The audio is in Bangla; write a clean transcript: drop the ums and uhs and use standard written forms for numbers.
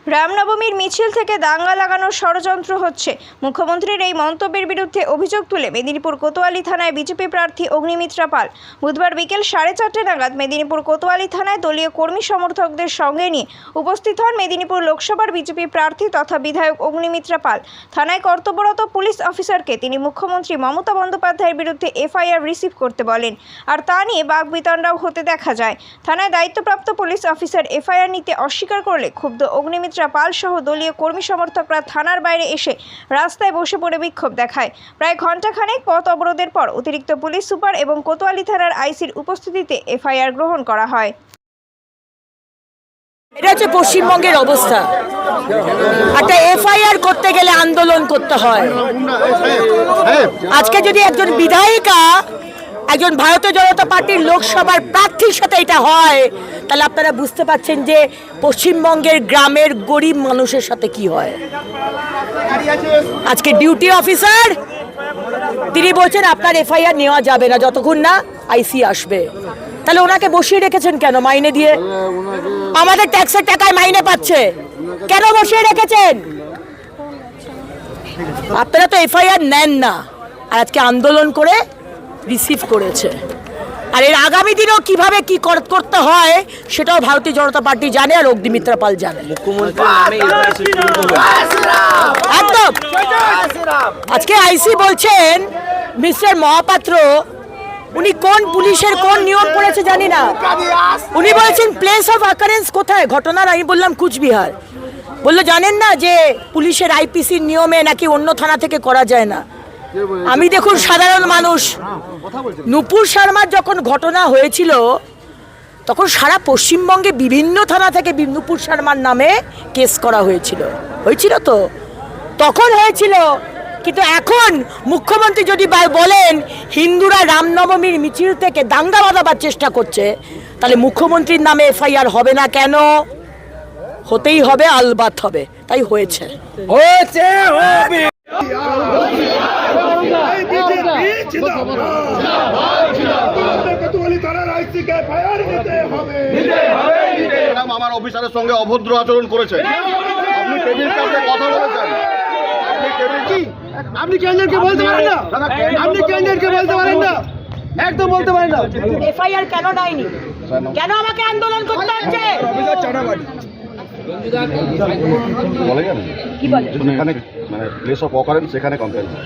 রামনবমীর মিছিল থেকে দাঙ্গা লাগানোর ষড়যন্ত্র হচ্ছে। মুখ্যমন্ত্রীর এই মন্তব্যের বিরুদ্ধে অভিযোগ তুলে মেদিনীপুর কোতোয়ালি থানায় বিজেপি প্রার্থী অগ্নিমিত্রা পাল বুধবার বিকেল 4:30 নাগাদ মেদিনীপুর কোতোয়ালি থানায় দলীয় কর্মী সমর্থকদের সঙ্গে নিয়ে উপস্থিত হন মেদিনীপুর লোকসভার বিজেপি প্রার্থী তথা বিধায়ক অগ্নিমিত্রা পাল। থানায় কর্তব্যরত পুলিশ অফিসারকে তিনি মুখ্যমন্ত্রী মমতা বন্দ্যোপাধ্যায়ের বিরুদ্ধে এফআইআর রিসিভ করতে বলেন, আর তা নিয়ে বাকবিতণ্ডাও হতে দেখা যায়। থানায় দায়িত্বপ্রাপ্ত পুলিশ অফিসার এফআইআর নিতে অস্বীকার করলে ক্ষুব্ধ অগ্নিমিত্রা পাল সহ দলীয় কর্মী সমর্থকরা থানার বাইরে এসে রাস্তায় বসে পড়ে বিক্ষোভ দেখায়। প্রায় ঘণ্টাখানেক পথ অবরোধের পর অতিরিক্ত পুলিশ সুপার এবং কোতোয়ালি থানার আইসির উপস্থিতিতে এফআইআর গ্রহণ করা হয়। এটা হচ্ছে পশ্চিমবঙ্গের অবস্থা। একটা এফআইআর করতে গেলে আন্দোলন করতে হয়। আজকে যদি একজন বিধায়িকা একজন ভারতীয় জনতা পার্টির লোকসভার প্রার্থীর সাথে এটা হয়, তাহলে আপনারা বুঝতে পারছেন যে পশ্চিমবঙ্গের গ্রামের গরিব মানুষের সাথে কি হয়। আজকে ডিউটি অফিসার তিনি বলছেন আপনার এফআইআর নেওয়া যাবে না যতক্ষণ না আইসি আসবে। তাহলে ওনাকে বসিয়ে রেখেছেন কেন? মাইনে দিয়ে আমাদের ট্যাক্সের টাকায় মাইনে পাচ্ছে, কেন বসিয়ে রেখেছেন? আপনারা তো এফআইআর নেন না, আর আজকে আন্দোলন করে রিসিভ করেছে। আর এর আগামী দিনেও কিভাবে কি করতে হয় সেটাও ভারতীয় জনতা পার্টি জানে, আর অগ্নিমিত্রা পাল জানে। একদম আজকে আইসি বলছেন মিস্টার মহাপাত্র উনি কোন পুলিশের কোন নিয়ম পড়েছে জানি না, উনি বলছেন প্লেস অফ অকারেন্স কোথায় ঘটনার। আমি বললাম কুচবিহার। বললো জানেন না যে পুলিশের আইপিসির নিয়মে নাকি অন্য থানা থেকে করা যায় না। আমি দেখুন সাধারণ মানুষ, নুপুর শর্মার যখন ঘটনা হয়েছিল তখন সারা পশ্চিমবঙ্গে বিভিন্ন থানা থেকে নুপুর শর্মার নামে কেস করা হয়েছিল তো তখন হয়েছিল। কিন্তু এখন মুখ্যমন্ত্রী যদি বলেন হিন্দুরা রামনবমীর মিছিল থেকে দাঙ্গা বাঁধাবার চেষ্টা করছে, তাহলে মুখ্যমন্ত্রীর নামে এফআইআর হবে না কেন? হতেই হবে, আলবাত হবে। তাই হয়েছে। আমার অফিসারের সঙ্গে অভদ্র আচরণ করেছে, আপনি টেবিল কাছে কথা বলেছেন, আপনি ক্যান্ডিডেটকে বলতে পারেন না, আপনি ক্যান্ডিডেটকে বলতে পারেন না, একদম বলতে পারেন না। এফআইআর কেন দেয়নি? কেন আমাকে আন্দোলন করতে হচ্ছে? বলে গেলেন কি বলে এখানে মানে প্লেস অফ অকারেন্স সেখানে কমপ্লেন হয়।